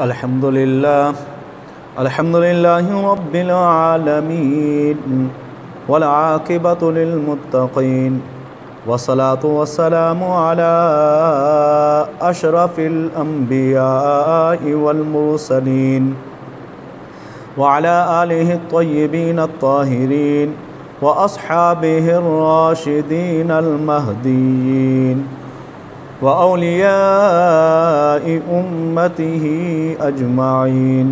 الحمدللہ رب العالمین والعاقبۃ للمتقین والصلاة والسلام علی اشرف الانبیاء والمرسلین وعلی آلہ الطیبین الطاہرین واصحابہ الراشدین المہدیین وأولياء أمته أجمعين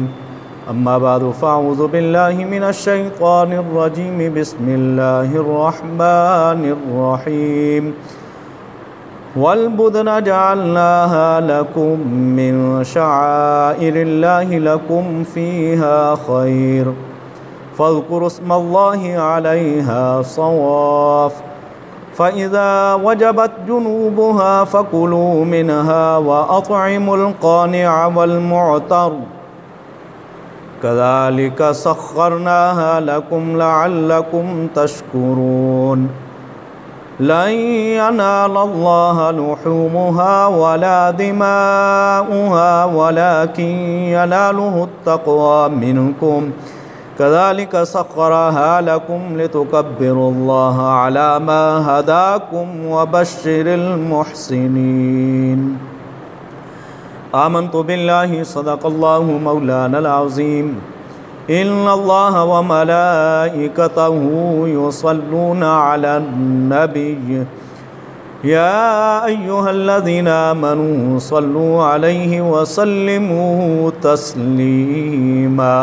أما بعد فأعوذ بالله من الشيطان الرجيم بسم الله الرحمن الرحيم والبدن جعلناها لكم من شعائر الله لكم فيها خير فاذكروا اسم الله عليها صواف فَإِذَا وَجَبَتْ جُنُوبُهَا فَكُلُوا مِنْهَا وَأَطْعِمُوا الْقَانِعَ وَالْمُعْتَرَّ كَذَلِكَ سَخَّرْنَاهَا لَكُمْ لَعَلَّكُمْ تَشْكُرُونَ لَن يَنَالَ اللَّهَ لُحُومُهَا وَلَا دِمَاؤُهَا وَلَكِن يَنَالُهُ التَّقْوَى مِنكُمْ كذلك سخرها لكم لتكبروا الله على ما هداكم وبشر المحسنين آمنت بالله صدق الله مولانا العظيم إن الله وملائكته يصلون على النبي يا أيها الذين آمنوا صلوا عليه وسلموا تسليما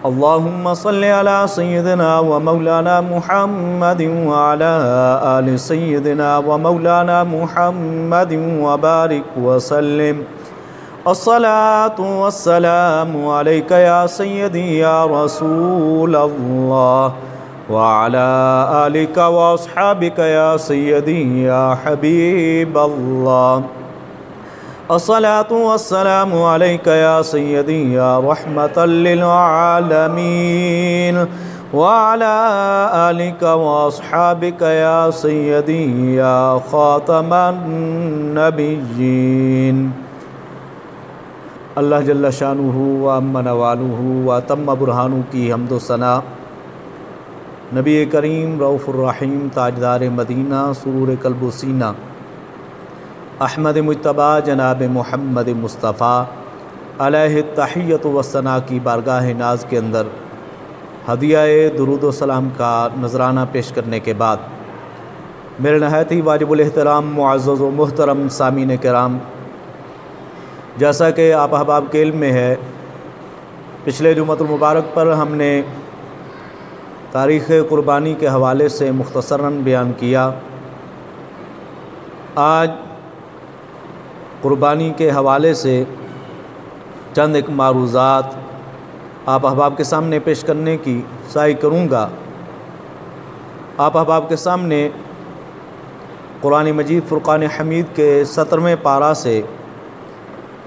اللهم صل على سيدنا ومولانا محمد وعلى آل سيدنا ومولانا محمد وبارك وسلم الصلاة والسلام عليك يا سيدي يا رسول الله وعلى آلك وأصحابك يا سيدي يا حبيب الله الصلاة والسلام عليك يا سيدي يا رحمة للعالمين وعلى آلك وأصحابك يا سيدي يا خاتم النبيين اللہ جل شانہ و امن والہ و تم برہانہ کی حمد و ثنا نبی کریم رؤوف الرحیم تاجدار مدینہ سرور قلب و سینہ احمد مجتبیٰ جناب محمد مصطفیٰ علیہ التحیۃ والثناء کی بارگاہ ناز کے اندر ہدیہ درود و سلام کا نذرانہ پیش کرنے کے بعد میرے نہایت ہی واجب الاحترام معزز و محترم سامعین کرام، جیسا کہ آپ احباب کے علم میں ہے، پچھلے جمعۃ المبارک پر ہم نے تاریخ قربانی کے حوالے سے مختصراً بیان کیا۔ آج قربانی کے حوالے سے چند ایک معروضات آپ احباب کے سامنے پیش کرنے کی سعی کروں گا۔ آپ احباب کے سامنے قرآن مجید فرقان حمید کے 17ویں پارہ سے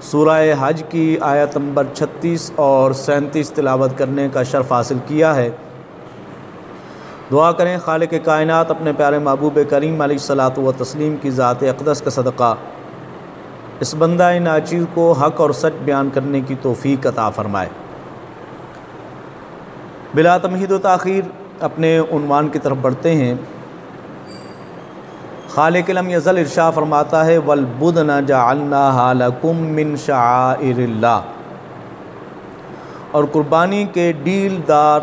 سورہ حج کی آیت نمبر 36 اور 37 تلاوت کرنے کا شرف حاصل کیا ہے۔ دعا کریں خالق کائنات اپنے پیارے محبوب کریم علیہ الصلاۃ والتسلیم کی ذات اقدس کا صدقہ اس بندہ ناچیز کو حق اور سچ بیان کرنے کی توفیق عطا فرمائے۔ بلا تمہید و تاخیر اپنے عنوان کی طرف بڑھتے ہیں۔ خالق لم یزل ارشاد فرماتا ہے والبدن جعلناها لکم من شعائر اللہ، اور قربانی کے ڈیل دار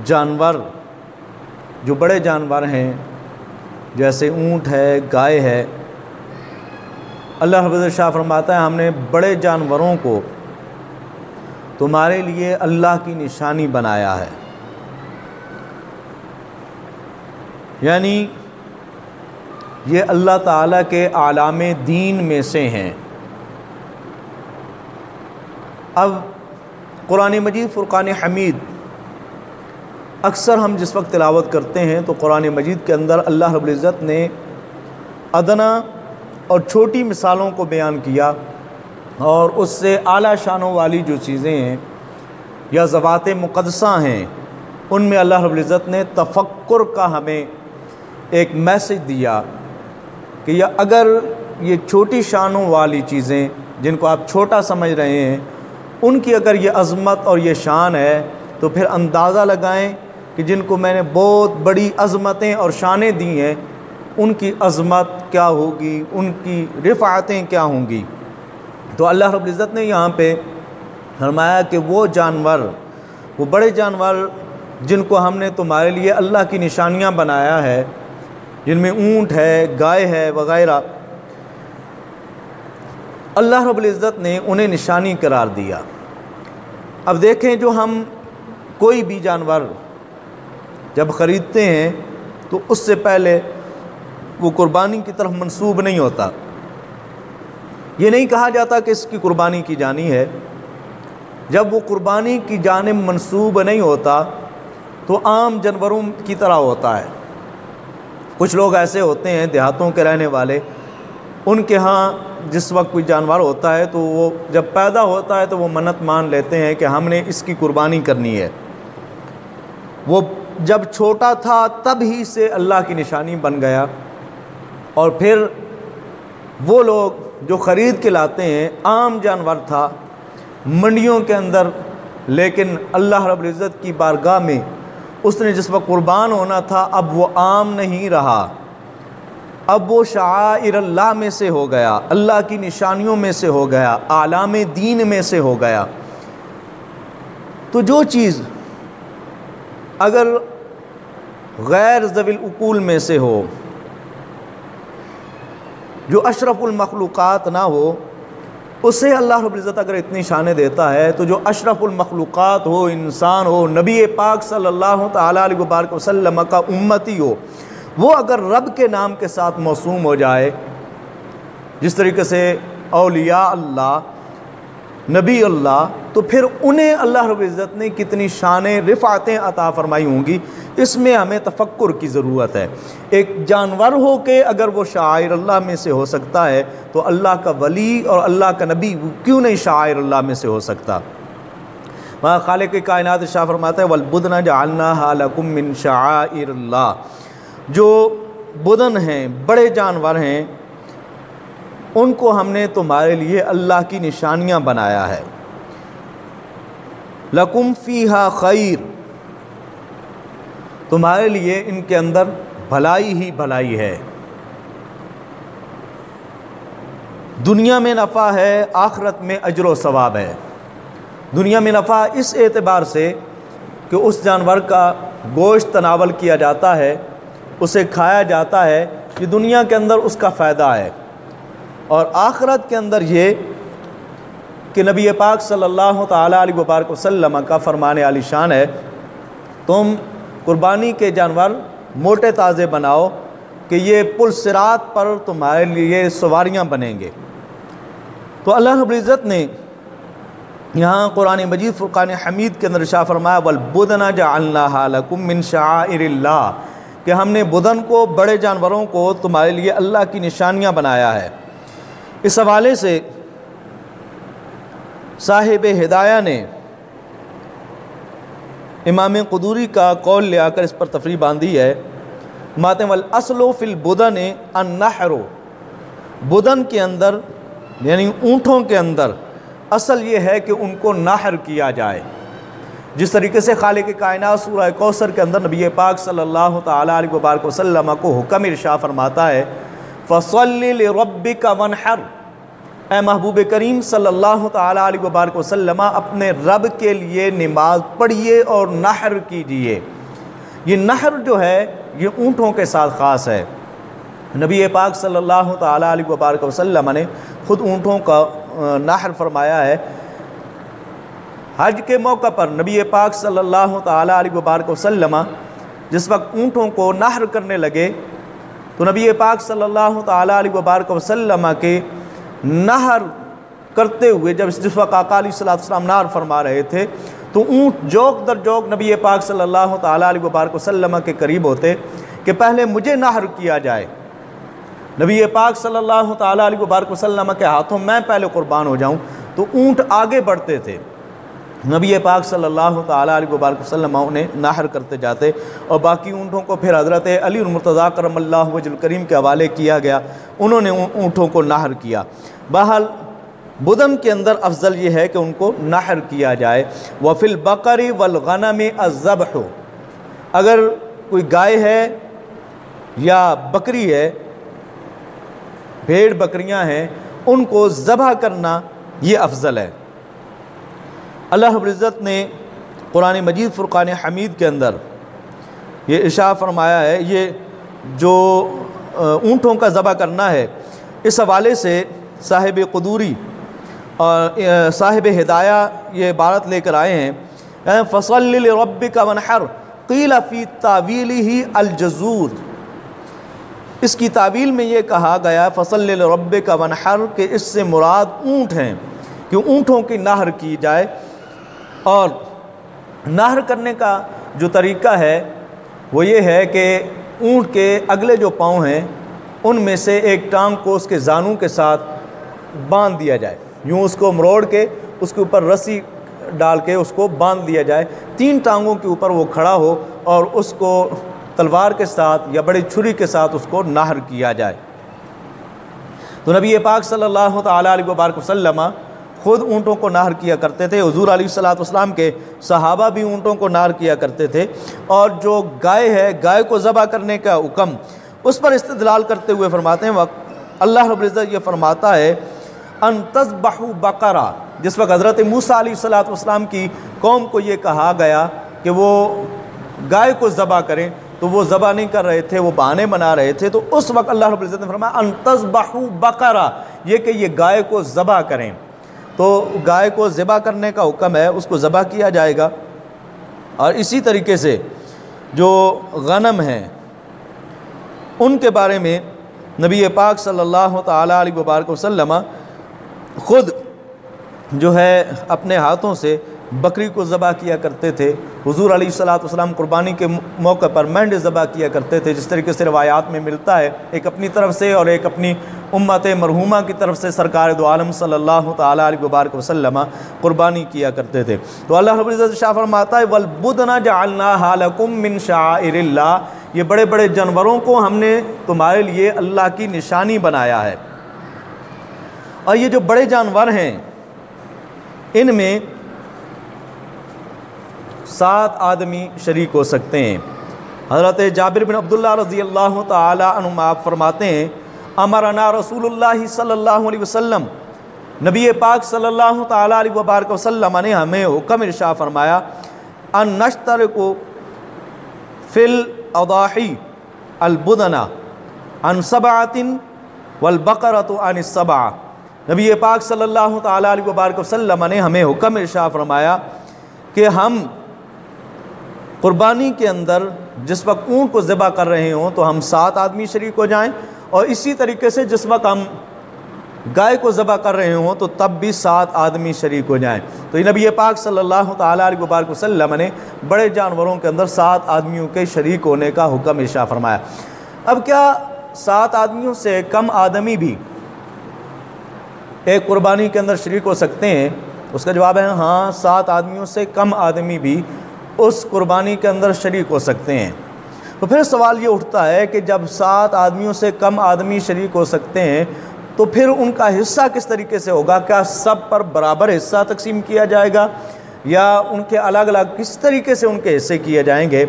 جانور جو بڑے جانور ہیں جیسے اونٹ ہے، گائے ہے، اللہ رب العزت شاہ فرماتا ہے ہم نے بڑے جانوروں کو تمہارے لیے اللہ کی نشانی بنایا ہے، یعنی یہ اللہ تعالیٰ کے اعلام دین میں سے ہیں۔ اب قرآن مجید فرقان حمید اکثر ہم جس وقت تلاوت کرتے ہیں تو قرآن مجید کے اندر اللہ رب العزت نے ادنا اور چھوٹی مثالوں کو بیان کیا، اور اس سے اعلیٰ شانوں والی جو چیزیں ہیں یا ذوات مقدسہ ہیں ان میں اللہ رب العزت نے تفکر کا ہمیں ایک میسج دیا کہ اگر یہ چھوٹی شانوں والی چیزیں جن کو آپ چھوٹا سمجھ رہے ہیں، ان کی اگر یہ عظمت اور یہ شان ہے تو پھر اندازہ لگائیں کہ جن کو میں نے بہت بڑی عظمتیں اور شانیں دی ہیں ان کی عظمت کیا ہوگی، ان کی رفعتیں کیا ہوں گی۔ تو اللہ رب العزت نے یہاں پہ فرمایا کہ وہ جانور، وہ بڑے جانور جن کو ہم نے تمہارے لیے اللہ کی نشانیاں بنایا ہے، جن میں اونٹ ہے، گائے ہے وغیرہ، اللہ رب العزت نے انہیں نشانی قرار دیا۔ اب دیکھیں، جو ہم کوئی بھی جانور جب خریدتے ہیں تو اس سے پہلے وہ قربانی کی طرف منسوب نہیں ہوتا، یہ نہیں کہا جاتا کہ اس کی قربانی کی جانی ہے۔ جب وہ قربانی کی جانب منسوب نہیں ہوتا تو عام جانوروں کی طرح ہوتا ہے۔ کچھ لوگ ایسے ہوتے ہیں دیہاتوں کے رہنے والے، ان کے ہاں جس وقت کوئی جانور ہوتا ہے تو وہ جب پیدا ہوتا ہے تو وہ منت مان لیتے ہیں کہ ہم نے اس کی قربانی کرنی ہے۔ وہ جب چھوٹا تھا تب ہی سے اللہ کی نشانی بن گیا، اور پھر وہ لوگ جو خرید کے لاتے ہیں عام جانور تھا منڈیوں کے اندر، لیکن اللہ رب العزت کی بارگاہ میں اس نے جس وقت قربان ہونا تھا اب وہ عام نہیں رہا، اب وہ شعائر اللہ میں سے ہو گیا، اللہ کی نشانیوں میں سے ہو گیا، اعلام دین میں سے ہو گیا۔ تو جو چیز اگر غیر ذوی العقول میں سے ہو، جو اشرف المخلوقات نہ ہو، اسے اللہ رب العزت اگر اتنی شانیں دیتا ہے تو جو اشرف المخلوقات ہو، انسان ہو، نبی پاک صلی اللہ تعالیٰ علیہ وبارک وسلم کا امتی ہو، وہ اگر رب کے نام کے ساتھ موسوم ہو جائے، جس طریقے سے اولیاء اللہ، نبی اللہ، تو پھر انہیں اللہ رب العزت نے کتنی شانیں، رفعتیں عطا فرمائی ہوں گی۔ اس میں ہمیں تفکر کی ضرورت ہے۔ ایک جانور ہو کے اگر وہ شعائر اللہ میں سے ہو سکتا ہے تو اللہ کا ولی اور اللہ کا نبی کیوں نہیں شعائر اللہ میں سے ہو سکتا؟ وہاں خالق کائنات ارشاد فرماتا ہے وَالْبُدْنَ جَعَلْنَاهَا لَكُم مِّن شَعَائِرِ اللَّهِ، جو بدن ہیں، بڑے جانور ہیں، ان کو ہم نے تمہارے لیے اللہ کی نشانیاں بنایا ہے۔ لَكُمْ فِيهَا خَيْرٌ، تمہارے لیے ان کے اندر بھلائی ہی بھلائی ہے، دنیا میں نفع ہے، آخرت میں اجر و ثواب ہے۔ دنیا میں نفع اس اعتبار سے کہ اس جانور کا گوشت تناول کیا جاتا ہے، اسے کھایا جاتا ہے، یہ دنیا کے اندر اس کا فائدہ ہے، اور آخرت کے اندر یہ کہ نبی پاک صلی اللہ تعالیٰ علیہ وبارک وسلم کا فرمان عالی شان ہے، تم قربانی کے جانور موٹے تازے بناؤ کہ یہ پل صراط پر تمہارے لیے سواریاں بنیں گے۔ تو اللہ رب العزت نے یہاں قرآن مجید فرقان حمید کے اندر ارشاد فرمایا وَالْبُدْنَ جَعَلْنَاهَا لَكُم مِّن شَعَائِرِ اللَّهِ، کہ ہم نے بدن کو، بڑے جانوروں کو تمہارے لیے اللہ کی نشانیاں بنایا ہے۔ اس حوالے سے صاحب ہدایہ نے امام قدوری کا قول لے آ کر اس پر تفریح باندھی ہے، ماتے وَالْأَصْلُ فِي الْبُدَنِ النَّحْرُ، بدن کے اندر یعنی اونٹوں کے اندر اصل یہ ہے کہ ان کو نحر کیا جائے، جس طریقے سے خالق کائنات سورہ کوثر کے اندر نبی پاک صلی اللہ تعالیٰ علیہ وبارک وسلم کو حکم ارشاد فرماتا ہے فَصَلِّ لِرَبِّكَ وَانْحَرْ، اے محبوب کریم صلی اللہ تعالیٰ علیہ وبارک وسلم اپنے رب کے لیے نماز پڑھیے اور نحر کیجئے۔ یہ نحر جو ہے یہ اونٹوں کے ساتھ خاص ہے۔ نبی پاک صلی اللہ تعالیٰ علیہ وبارک وسلم نے خود اونٹوں کا نحر فرمایا ہے۔ حج کے موقع پر نبی پاک صلی اللہ تعالیٰ علیہ وبارک وسلم جس وقت اونٹوں کو نحر کرنے لگے تو نبی پاک صلی اللہ تعالیٰ علیہ وبارک وسلم کے نحر کرتے ہوئے جس وقت آقا علیہ السلام نحر فرما رہے تھے تو اونٹ جوک در جوک نبی پاک صلی اللہ تعالیٰ علیہ وبارک وسلم کے قریب ہوتے کہ پہلے مجھے نحر کیا جائے، نبی پاک صلی اللہ تعالیٰ علیہ وبارک وسلم کے ہاتھوں میں پہلے قربان ہو جاؤں، تو اونٹ آگے بڑھتے تھے، نبی پاک صلی اللہ تعالیٰ علیہ وبارک وسلم انہیں نحر کرتے جاتے، اور باقی اونٹوں کو پھر حضرت علی المرتضیٰ کرم اللہ وجہ الکریم کے حوالے کیا گیا، انہوں نے اونٹوں کو نحر کیا۔ بہرحال بدن کے اندر افضل یہ ہے کہ ان کو نحر کیا جائے۔ وَفِي الْبَقَرِ وَالْغَنَمِ الذَّبْحُ، اگر کوئی گائے ہے یا بکری ہے، بھیڑ بکریاں ہیں، ان کو ذبح کرنا یہ افضل ہے۔ اللہ رب العزت نے قرآن مجید فرقان حمید کے اندر یہ ارشاد فرمایا ہے، یہ جو اونٹوں کا ذبح کرنا ہے، اس حوالے سے صاحب قدوری اور صاحب ہدایہ یہ عبارت لے کر آئے ہیں، فَصَلِّ لِرَبِّكَ وَانْحَرْ قِيلَ فِي تَعْوِيلِهِ الْجَزُورِ، اس کی تعویل میں یہ کہا گیا فَصَلِّ لِرَبِّكَ وَانْحَرْ کہ اس سے مراد اونٹ ہیں، کہ اونٹوں کی نحر کی جائے۔ اور نحر کرنے کا جو طریقہ ہے وہ یہ ہے کہ اونٹ کے اگلے جو پاؤں ہیں ان میں سے ایک ٹانگ کو اس کے زانوں کے ساتھ باندھ دیا جائے، یوں اس کو مروڑ کے اس کے اوپر رسی ڈال کے اس کو باندھ دیا جائے، 3 ٹانگوں کے اوپر وہ کھڑا ہو اور اس کو تلوار کے ساتھ یا بڑی چھری کے ساتھ اس کو نحر کیا جائے۔ تو نبی پاک صلی اللہ تعالیٰ علیہ وبارک وسلم خود اونٹوں کو نحر کیا کرتے تھے، حضور علیہ الصلوۃ والسلام کے صحابہ بھی اونٹوں کو نحر کیا کرتے تھے۔ اور جو گائے ہے، گائے کو ذبح کرنے کا حکم، اس پر استدلال کرتے ہوئے فرماتے ہیں اللہ رب العزت یہ فرماتا ہے ان تذبحوا بقرہ، جس وقت حضرت موسیٰ علیہ الصلوۃ والسلام کی قوم کو یہ کہا گیا کہ وہ گائے کو ذبح کریں تو وہ ذبح نہیں کر رہے تھے، وہ بہانے بنا رہے تھے، تو اس وقت اللہ رب العزت نے فرمایا ان تذبحوا بقرہ، یہ کہ یہ گائے کو ذبح کریں۔ تو گائے کو ذبح کرنے کا حکم ہے، اس کو ذبح کیا جائے گا۔ اور اسی طریقے سے جو غنم ہیں ان کے بارے میں نبی پاک صلی اللہ تعالیٰ علیہ وبارک وسلم خود جو ہے اپنے ہاتھوں سے بکری کو ذبح کیا کرتے تھے۔ حضور علیہ الصلوۃ والسلام قربانی کے موقع پر مینڈ ذبح کیا کرتے تھے، جس طریقے سے روایات میں ملتا ہے، ایک اپنی طرف سے اور ایک اپنی امت مرحومہ کی طرف سے سرکار دو عالم صلی اللہ تعالیٰ علیہ وبارک وسلم قربانی کیا کرتے تھے۔ تو اللہ رب العزت شاہ فرماتا ہے وَالْبُدْنَ جَعَلْنَاهَا لَكُم مِّن شَعَائِرِ اللَّهِ، یہ بڑے بڑے جانوروں کو ہم نے تمہارے لیے اللہ کی نشانی بنایا ہے۔ اور یہ جو بڑے جانور ہیں ان میں 7 آدمی شریک ہو سکتے ہیں۔ حضرت جابر بن عبداللہ رضی اللہ تعالی عنہ آپ فرماتے ہیں امرنا رسول اللہ صلی اللہ علیہ وسلم، نبی پاک صلی اللہ تعالی علیہ وبارک وسلم نے ہمیں حکم ارشاد فرمایا ان نشترک فی الاضاحی البدن عن 7 والبقرۃ عن 7۔ نبی پاک صلی اللہ تعالی علیہ وبارک وسلم نے ہمیں حکم ارشاد فرمایا کہ ہم قربانی کے اندر جس وقت اونٹ کو ذبح کر رہے ہوں تو ہم 7 آدمی شریک ہو جائیں، اور اسی طریقے سے جس وقت ہم گائے کو ذبح کر رہے ہوں تو تب بھی 7 آدمی شریک ہو جائیں۔ تو یہ نبی پاک صلی اللہ تعالیٰ علیہ وبارک وسلم نے بڑے جانوروں کے اندر 7 آدمیوں کے شریک ہونے کا حکم ارشاد فرمایا۔ اب کیا 7 آدمیوں سے کم آدمی بھی ایک قربانی کے اندر شریک ہو سکتے ہیں؟ اس کا جواب ہے ہاں، 7 آدمیوں سے کم آدمی بھی اس قربانی کے اندر شریک ہو سکتے ہیں۔ تو پھر سوال یہ اٹھتا ہے کہ جب 7 آدمیوں سے کم آدمی شریک ہو سکتے ہیں تو پھر ان کا حصہ کس طریقے سے ہوگا؟ کیا سب پر برابر حصہ تقسیم کیا جائے گا یا ان کے الگ الگ کس طریقے سے ان کے حصے کیے جائیں گے؟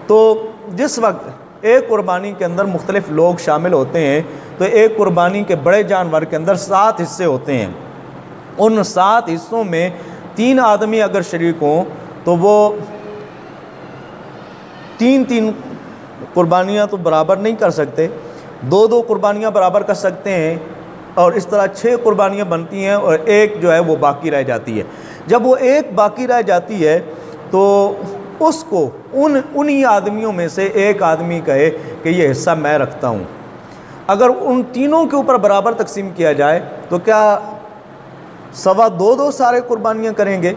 تو جس وقت ایک قربانی کے اندر مختلف لوگ شامل ہوتے ہیں تو ایک قربانی کے بڑے جانور کے اندر 7 حصے ہوتے ہیں، ان 7 حصوں میں 3 آدمی اگر شریک ہوں تو وہ 3 قربانیاں تو برابر نہیں کر سکتے، 2 قربانیاں برابر کر سکتے ہیں، اور اس طرح 6 قربانیاں بنتی ہیں اور ایک جو ہے وہ باقی رہ جاتی ہے۔ جب وہ ایک باقی رہ جاتی ہے تو اس کو انہی آدمیوں میں سے ایک آدمی کہے کہ یہ حصہ میں رکھتا ہوں۔ اگر ان تینوں کے اوپر برابر تقسیم کیا جائے تو کیا 2.25 سارے قربانیاں کریں گے؟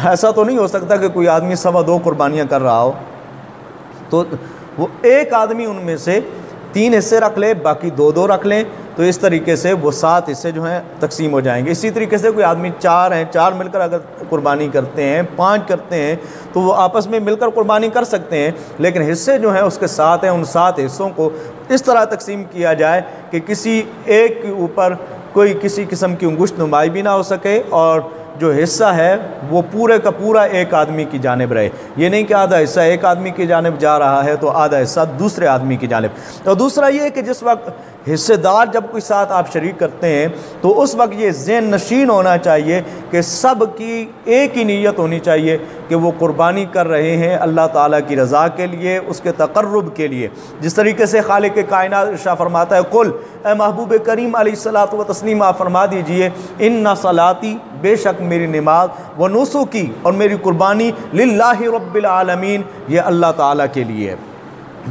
ایسا تو نہیں ہو سکتا کہ کوئی آدمی 2.25 قربانیاں کر رہا ہو، تو وہ ایک آدمی ان میں سے 3 حصے رکھ لے، باقی 2 رکھ لیں، تو اس طریقے سے وہ 7 حصے جو ہیں تقسیم ہو جائیں گے۔ اسی طریقے سے کوئی آدمی 4 ہیں، 4 مل کر اگر قربانی کرتے ہیں، 5 کرتے ہیں تو وہ آپس میں مل کر قربانی کر سکتے ہیں، لیکن حصے جو ہیں اس کے 7 ہیں، ان 7 حصوں کو اس طرح تقسیم کیا جائے کہ کسی ایک کے اوپر کوئی کسی قسم کی انگشت نمائی بھی نہ ہو سکے، اور جو حصہ ہے وہ پورے کا پورا ایک آدمی کی جانب رہے۔ یہ نہیں کہ آدھا حصہ ایک آدمی کی جانب جا رہا ہے تو آدھا حصہ دوسرے آدمی کی جانب۔ اور دوسرا یہ کہ جس وقت حصے دار جب کوئی ساتھ آپ شریک کرتے ہیں تو اس وقت یہ ذہن نشین ہونا چاہیے کہ سب کی ایک ہی نیت ہونی چاہیے کہ وہ قربانی کر رہے ہیں اللہ تعالیٰ کی رضا کے لیے، اس کے تقرب کے لیے۔ جس طریقے سے خالق کائنات ارشاد فرماتا ہے، قل، اے محبوب کریم علیہ الصلاۃ والتسلیم آپ فرما دیجئے، ان صلاتی، بے شک میری نماز، و نسکی، اور میری قربانی، للہ رب العالمین، یہ اللہ تعالیٰ کے لیے ہے۔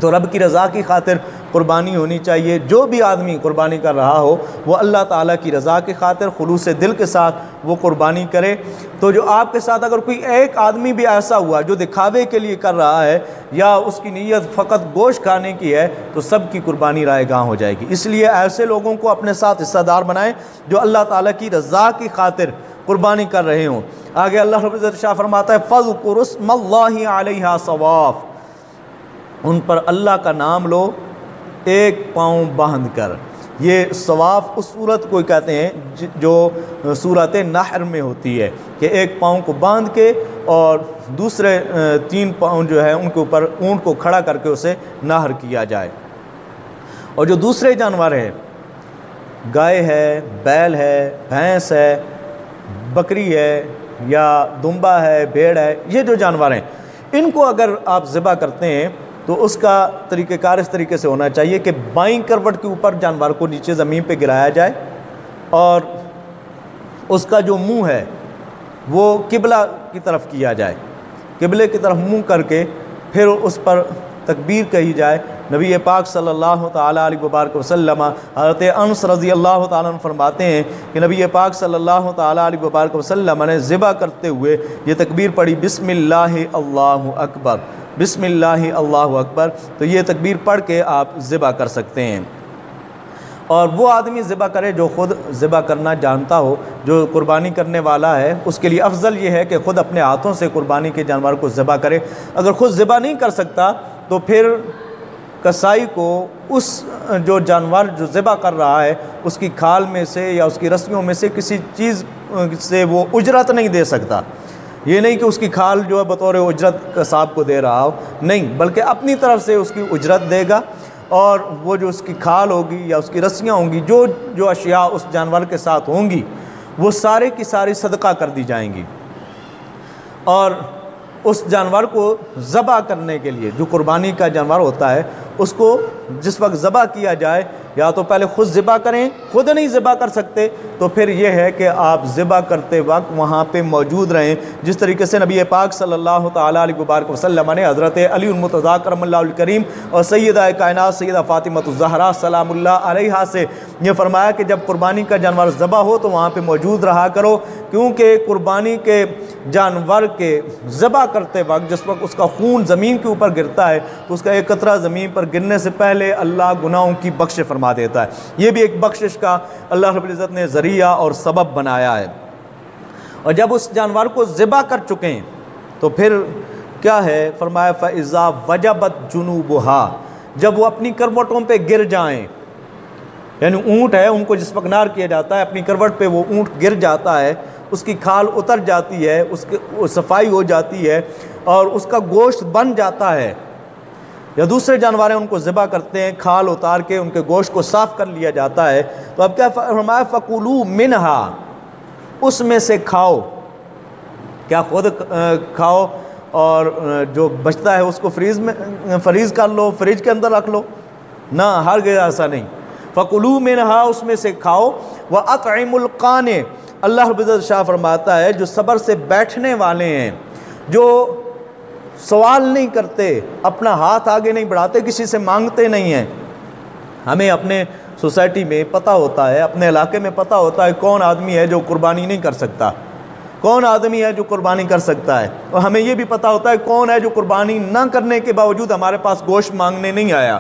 تو رب کی رضا کی خاطر قربانی ہونی چاہیے۔ جو بھی آدمی قربانی کر رہا ہو وہ اللہ تعالیٰ کی رضا کی خاطر خلوص دل کے ساتھ وہ قربانی کرے۔ تو جو آپ کے ساتھ اگر کوئی ایک آدمی بھی ایسا ہوا جو دکھاوے کے لیے کر رہا ہے یا اس کی نیت فقط گوشت کھانے کی ہے تو سب کی قربانی رائے گاں ہو جائے گی۔ اس لیے ایسے لوگوں کو اپنے ساتھ حصہ دار بنائیں جو اللہ تعالیٰ کی رضا کی خاطر قربانی کر رہے ہوں۔ آگے اللہ رب العزت شاہ فرماتا ہے، فَاذْكُرُوا اسْمَ اللَّهِ عَلَيْهَا صَوَافَ، ان پر اللہ کا نام لو ایک پاؤں باندھ کر۔ یہ صواف اس صورت کو کہتے ہیں جو صورت نحر میں ہوتی ہے کہ ایک پاؤں کو باندھ کے اور دوسرے 3 پاؤں جو ہے ان کے اوپر اونٹ کو کھڑا کر کے اسے نحر کیا جائے۔ اور جو دوسرے جانور ہیں، گائے ہے، بیل ہے، بھینس ہے، بکری ہے یا دمبا ہے، بھیڑ ہے، یہ جو جانور ہیں ان کو اگر آپ ذبح کرتے ہیں تو اس کا طریقہ کار اس طریقے سے ہونا چاہیے کہ بائیں کروٹ کے اوپر جانور کو نیچے زمین پہ گرایا جائے اور اس کا جو منہ ہے وہ قبلہ کی طرف کیا جائے، قبلے کی طرف منہ کر کے پھر اس پر تکبیر کہی جائے۔ نبی پاک صلی اللہ تعالیٰ علیہ وبارک وسلم، حضرت انس رضی اللہ تعالیٰ عنہ فرماتے ہیں کہ نبی پاک صلی اللہ تعالیٰ علیہ وبارک وسلم نے ذبح کرتے ہوئے یہ تکبیر پڑھی، بسم اللہ اللہ اکبر، بسم اللہ اللہ اکبر۔ تو یہ تکبیر پڑھ کے آپ ذبح کر سکتے ہیں۔ اور وہ آدمی ذبح کرے جو خود ذبح کرنا جانتا ہو، جو قربانی کرنے والا ہے، اس کے لیے افضل یہ ہے کہ خود اپنے ہاتھوں سے قربانی کے جانور کو ذبح کرے۔ اگر خود ذبح نہیں کر سکتا تو پھر کسائی کو اس جو جانور جو ذبح کر رہا ہے اس کی کھال میں سے یا اس کی رسیوں میں سے کسی چیز سے وہ اجرت نہیں دے سکتا۔ یہ نہیں کہ اس کی کھال جو ہے بطور اجرت قصاب کو دے رہا ہو، نہیں، بلکہ اپنی طرف سے اس کی اجرت دے گا، اور وہ جو اس کی کھال ہوگی یا اس کی رسیاں ہوں گی، جو اشیاء اس جانور کے ساتھ ہوں گی وہ سارے کی ساری صدقہ کر دی جائیں گی۔ اور اس جانور کو ذبح کرنے کے لیے، جو قربانی کا جانور ہوتا ہے، اس کو جس وقت ذبح کیا جائے یا تو پہلے خود ذبح کریں، خود نہیں ذبح کر سکتے تو پھر یہ ہے کہ آپ ذبح کرتے وقت وہاں پہ موجود رہیں، جس طریقے سے نبی پاک صلی اللہ تعالیٰ علیہ وبارک وسلم نے حضرت علی المرتضیٰ کرم اللہ الکریم اور سیدہ کائنات سیدہ فاطمہ الزہرا سلام اللہ علیہا سے یہ فرمایا کہ جب قربانی کا جانور ذبح ہو تو وہاں پہ موجود رہا کرو، کیونکہ قربانی کے جانور کے ذبح کرتے وقت جس وقت اس کا خون زمین کے اوپر گرتا ہے تو اس کا ایک قطرہ زمین پر گرنے سے پہلے اللہ گناہوں کی بخشش فرما دیتا ہے۔ یہ بھی ایک بخشش کا اللہ رب العزت نے ذریعہ اور سبب بنایا ہے۔ اور جب اس جانور کو ذبح کر چکے ہیں تو پھر کیا ہے، فرمایا فَإِذَا وَجَبَتْ جُنُوبُهَا، جب وہ اپنی کروٹوں پہ گر جائیں، یعنی اونٹ ہے ان کو جس وقت نار کیا جاتا ہے اپنی کروٹ پہ وہ اونٹ گر جاتا ہے، اس کی کھال اتر جاتی ہے، اس کی صفائی ہو جاتی ہے اور اس کا گوشت بن جاتا ہے، یا دوسرے جانور ہیں ان کو ذبح کرتے ہیں، کھال اتار کے ان کے گوشت کو صاف کر لیا جاتا ہے، تو اب کیا فرمایا فَقُلُوا مِنْهَا، اس میں سے کھاؤ۔ کیا خود کھاؤ اور جو بچتا ہے اس کو فریز کر لو، فریج کے اندر رکھ لو؟ نہ، ہرگز ایسا نہیں۔ فَقُلُوا مِنْهَا، اس میں سے کھاؤ۔ وَأَطْعِمُوا الْقَانِعَ، اللہ رب العزت شاہ فرماتا ہے جو صبر سے بیٹھنے والے ہیں، جو سوال نہیں کرتے، اپنا ہاتھ آگے نہیں بڑھاتے، کسی سے مانگتے نہیں ہیں۔ ہمیں اپنے سوسائٹی میں پتہ ہوتا ہے، اپنے علاقے میں پتہ ہوتا ہے کون آدمی ہے جو قربانی نہیں کر سکتا، کون آدمی ہے جو قربانی کر سکتا ہے، اور ہمیں یہ بھی پتہ ہوتا ہے کون ہے جو قربانی نہ کرنے کے باوجود ہمارے پاس گوشت مانگنے نہیں آیا،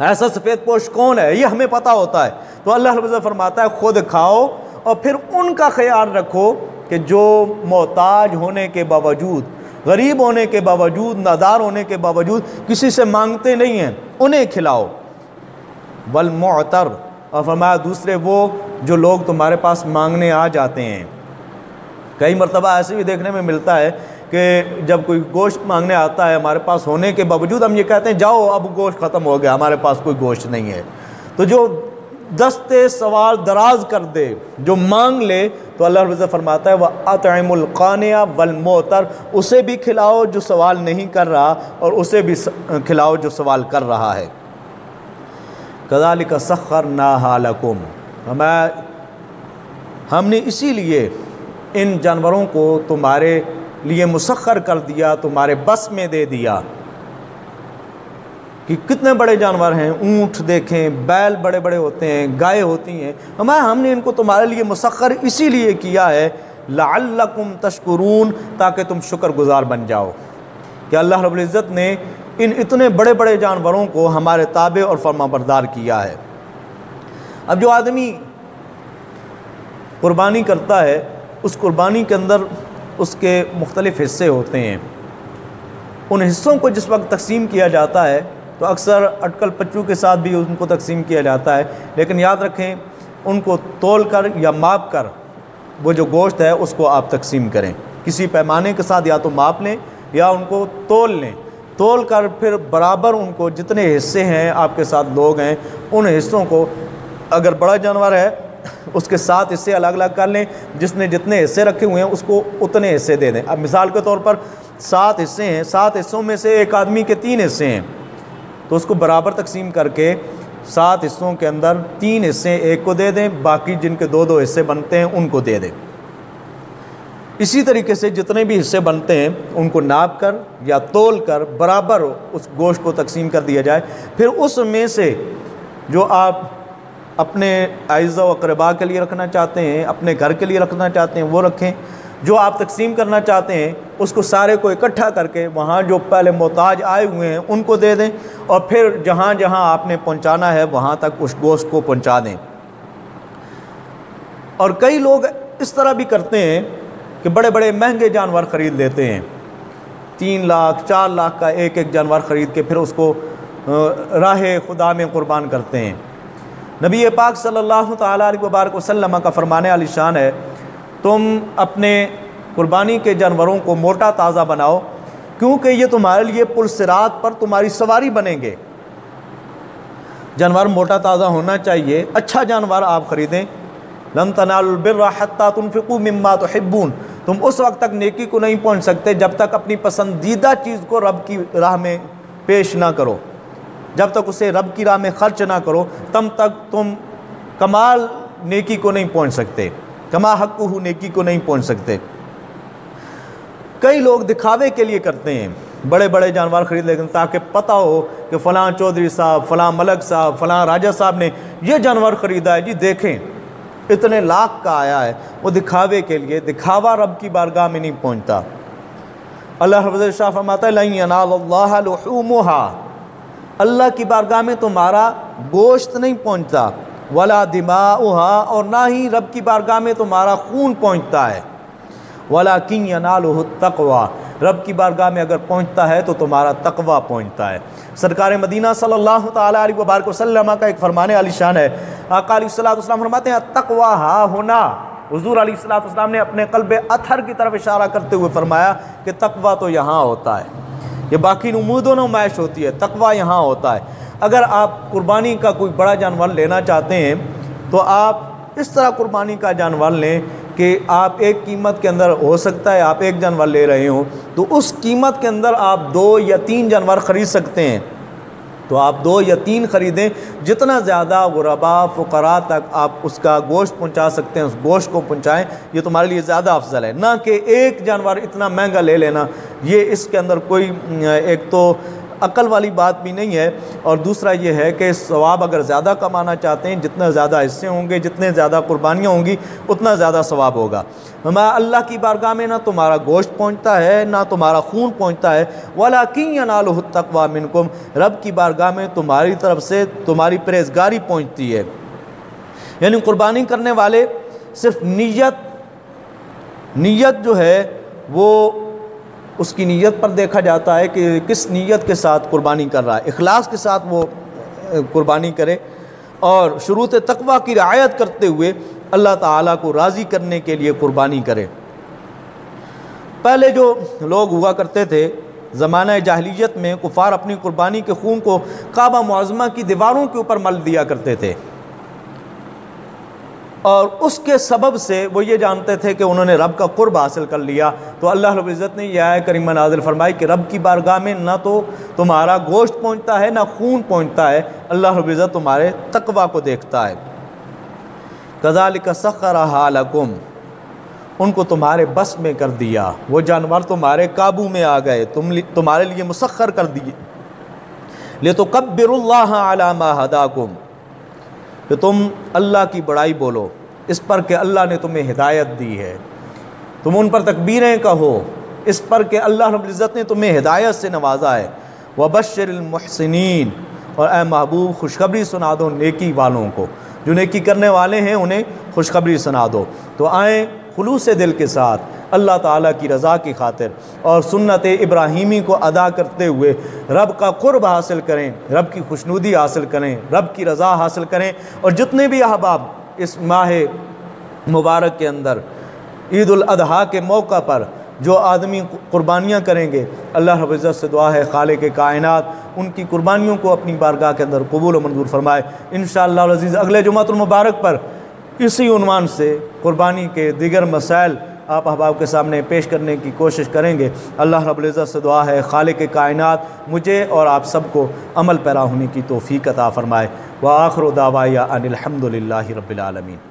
ایسا سفید پوش کون ہے، یہ ہمیں پتہ ہوتا ہے۔ تو اللہ رب العزت فرماتا ہے خود کھاؤ اور پھر ان کا خیال رکھو کہ جو محتاج ہونے کے باوجود، غریب ہونے کے باوجود، نادار ہونے کے باوجود کسی سے مانگتے نہیں ہیں، انہیں کھلاؤ۔ والمعتر، اور فرمایا دوسرے وہ جو لوگ تمہارے پاس مانگنے آ جاتے ہیں۔ کئی مرتبہ ایسے بھی دیکھنے میں ملتا ہے کہ جب کوئی گوشت مانگنے آتا ہے ہمارے پاس ہونے کے باوجود ہم یہ کہتے ہیں جاؤ اب گوشت ختم ہو گیا، ہمارے پاس کوئی گوشت نہیں ہے۔ تو جو دستے سوال دراز کر دے، جو مانگ لے، تو اللہ رب العزت فرماتا ہے وَأَطْعِمُ الْقَانِعَ وَالْمُعْتَرَ، اسے بھی کھلاؤ جو سوال نہیں کر رہا اور اسے بھی کھلاؤ جو سوال کر رہا ہے۔ كَذَلِكَ سَخَّرْنَاهَا لَكُمْ، ہم نے اسی لیے ان جانوروں کو تمہارے لیے مسخر کر دیا، تمہارے بس میں دے دیا۔ کہ کتنے بڑے جانور ہیں، اونٹ دیکھیں، بیل بڑے بڑے ہوتے ہیں، گائے ہوتی ہیں، ہم نے ان کو تمہارے لیے مسخر اسی لیے کیا ہے لعلکم تشکرون، تاکہ تم شکر گزار بن جاؤ کہ اللہ رب العزت نے ان اتنے بڑے بڑے جانوروں کو ہمارے تابع اور فرما بردار کیا ہے۔ اب جو آدمی قربانی کرتا ہے، اس قربانی کے اندر اس کے مختلف حصے ہوتے ہیں۔ ان حصوں کو جس وقت تقسیم کیا جاتا ہے تو اکثر اٹکل پچو کے ساتھ بھی ان کو تقسیم کیا جاتا ہے، لیکن یاد رکھیں ان کو تول کر یا ماپ کر وہ جو گوشت ہے اس کو آپ تقسیم کریں، کسی پیمانے کے ساتھ یا تو ماپ لیں یا ان کو تول لیں، تول کر پھر برابر ان کو جتنے حصے ہیں آپ کے ساتھ لوگ ہیں ان حصوں کو، اگر بڑا جانور ہے اس کے 7 حصے الگ الگ کر لیں، جس نے جتنے حصے رکھے ہوئے ہیں اس کو اتنے حصے دے دیں۔ اب مثال کے طور پر 7 حصے ہیں، 7 حصوں میں سے ایک آدمی کے 3 حصے ہیں، تو اس کو برابر تقسیم کر کے 7 حصوں کے اندر 3 حصے ایک کو دے دیں، باقی جن کے 2 حصے بنتے ہیں ان کو دے دیں۔ اسی طریقے سے جتنے بھی حصے بنتے ہیں ان کو ناپ کر یا تول کر برابر اس گوشت کو تقسیم کر دیا جائے۔ پھر اس میں سے جو آپ اپنے اعزاء و اقرباء کے لیے رکھنا چاہتے ہیں، اپنے گھر کے لیے رکھنا چاہتے ہیں وہ رکھیں، جو آپ تقسیم کرنا چاہتے ہیں اس کو سارے کو اکٹھا کر کے وہاں جو پہلے محتاج آئے ہوئے ہیں ان کو دے دیں، اور پھر جہاں جہاں آپ نے پہنچانا ہے وہاں تک اس گوشت کو پہنچا دیں۔ اور کئی لوگ اس طرح بھی کرتے ہیں کہ بڑے بڑے مہنگے جانور خرید لیتے ہیں، 3 لاکھ 4 لاکھ کا ایک ایک جانور خرید کے پھر اس کو راہ خدا میں قربان کرتے ہیں۔ نبی پاک صلی اللہ تعالیٰ علیہ وبارک وسلم کا فرمان عالی شان ہے، تم اپنے قربانی کے جانوروں کو موٹا تازہ بناؤ، کیونکہ یہ تمہارے لیے پل صراط پر تمہاری سواری بنیں گے۔ جانور موٹا تازہ ہونا چاہیے، اچھا جانور آپ خریدیں۔ لن تنالوا البر حتى تنفقوا مما تحبون، تم اس وقت تک نیکی کو نہیں پہنچ سکتے جب تک اپنی پسندیدہ چیز کو رب کی راہ میں پیش نہ کرو، جب تک اسے رب کی راہ میں خرچ نہ کرو تب تک تم کمال نیکی کو نہیں پہنچ سکتے، کما حقہ نیکی کو نہیں پہنچ سکتے۔ کئی لوگ دکھاوے کے لیے کرتے ہیں، بڑے بڑے جانور خرید لیتے ہیں تاکہ پتہ ہو کہ فلاں چودھری صاحب، فلاں ملک صاحب، فلاں راجہ صاحب نے یہ جانور خریدا ہے، جی دیکھیں اتنے لاکھ کا آیا ہے۔ وہ دکھاوے کے لیے، دکھاوا رب کی بارگاہ میں نہیں پہنچتا۔ اللہ رب العزت شاہ فرماتا ہے لَن يَنَالَ اللَّهَ لُحُومُهَا، اللہ کی بارگاہ میں تمہارا گوشت نہیں پہنچتا، وَلَا دِمَاؤُهَا، اور نہ ہی رب کی بارگاہ میں تمہارا خون پہنچتا ہے، وَلَكِنْ يَنَالُهُ التَّقْوَى، رب کی بارگاہ میں اگر پہنچتا ہے تو تمہارا تقوی پہنچتا ہے۔ سرکار مدینہ صلی اللہ تعالیٰ علیہ وبارک وسلم کا ایک فرمان عالی شان ہے، آقا علیہ السلام فرماتے ہیں التقویٰ ہا ہونا، حضور علیہ السلام نے اپنے قلب اطہر کی طرف اشارہ کرتے ہوئے فرمایا کہ تقویٰ تو یہاں ہوتا ہے، یہ باقی نمود و نمائش ہوتی ہے، تقویٰ یہاں ہوتا ہے۔ اگر آپ قربانی کا کوئی بڑا جانور لینا چاہتے ہیں تو آپ اس طرح قربانی کا جانور لیں کہ آپ ایک قیمت کے اندر، ہو سکتا ہے آپ ایک جانور لے رہے ہوں تو اس قیمت کے اندر آپ 2 یا 3 جانور خرید سکتے ہیں، تو آپ 2 یا 3 خریدیں، جتنا زیادہ غرباء فقراء تک آپ اس کا گوشت پہنچا سکتے ہیں اس گوشت کو پہنچائیں، یہ تمہارے لیے زیادہ افضل ہے، نہ کہ ایک جانور اتنا مہنگا لے لینا۔ یہ اس کے اندر کوئی ایک تو عقل والی بات بھی نہیں ہے، اور دوسرا یہ ہے کہ ثواب اگر زیادہ کمانا چاہتے ہیں، جتنا زیادہ حصے ہوں گے، جتنے زیادہ قربانیاں ہوں گی اتنا زیادہ ثواب ہوگا۔ اللہ کی بارگاہ میں نہ تمہارا گوشت پہنچتا ہے نہ تمہارا خون پہنچتا ہے، وَلَكِنْ يَنَالُهُ التَّقْوَى مِنْكُمْ، رب کی بارگاہ میں تمہاری طرف سے تمہاری پرہیزگاری پہنچتی ہے۔ یعنی قربانی کرنے والے صرف نیت جو ہے وہ اس کی نیت پر دیکھا جاتا ہے کہ کس نیت کے ساتھ قربانی کر رہا ہے، اخلاص کے ساتھ وہ قربانی کرے۔ اور شروط تقویٰ کی رعایت کرتے ہوئے اللہ تعالیٰ کو راضی کرنے کے لیے قربانی کریں۔ پہلے جو لوگ ہوا کرتے تھے زمانہ جاہلیت میں، کفار اپنی قربانی کے خون کو کعبہ معظمہ کی دیواروں کے اوپر مل دیا کرتے تھے، اور اس کے سبب سے وہ یہ جانتے تھے کہ انہوں نے رب کا قرب حاصل کر لیا۔ تو اللہ رب العزت نے یہ آیت کریمہ نازل فرمائی کہ رب کی بارگاہ میں نہ تو تمہارا گوشت پہنچتا ہے نہ خون پہنچتا ہے، اللہ رب العزت تمہارے تقویٰ کو دیکھتا ہے۔ کذالک سخرھا لکم، ان کو تمہارے بس میں کر دیا، وہ جانور تمہارے قابو میں آ گئے، تمہارے لیے مسخر کر دیے۔ لتکبروا اللہ علی ما ہداکم، کہ تم اللہ کی بڑائی بولو اس پر کہ اللہ نے تمہیں ہدایت دی ہے، تم ان پر تکبیریں کہو اس پر کہ اللہ رب العزت نے تمہیں ہدایت سے نوازا ہے۔ وبشر المحسنین، اور اے محبوب خوشخبری سنا دو نیکی والوں کو، جو نیکی کرنے والے ہیں انہیں خوشخبری سنا دو۔ تو آئیں خلوص دل کے ساتھ اللہ تعالیٰ کی رضا کی خاطر اور سنت ابراہیمی کو ادا کرتے ہوئے رب کا قرب حاصل کریں، رب کی خوشنودی حاصل کریں، رب کی رضا حاصل کریں۔ اور جتنے بھی احباب اس ماہ مبارک کے اندر عید الاضحیٰ کے موقع پر جو آدمی قربانیاں کریں گے، اللہ رب العزت سے دعا ہے خالق کائنات ان کی قربانیوں کو اپنی بارگاہ کے اندر قبول و منظور فرمائے۔ انشاءاللہ العزیز اگلے جمعۃ المبارک پر اسی عنوان سے قربانی کے دیگر مسائل آپ احباب کے سامنے پیش کرنے کی کوشش کریں گے۔ اللہ رب العزت سے دعا ہے خالق کائنات مجھے اور آپ سب کو عمل پیرا ہونے کی توفیق عطا فرمائے۔ وآخر دعوایا ان الحمد للہ رب العالمین۔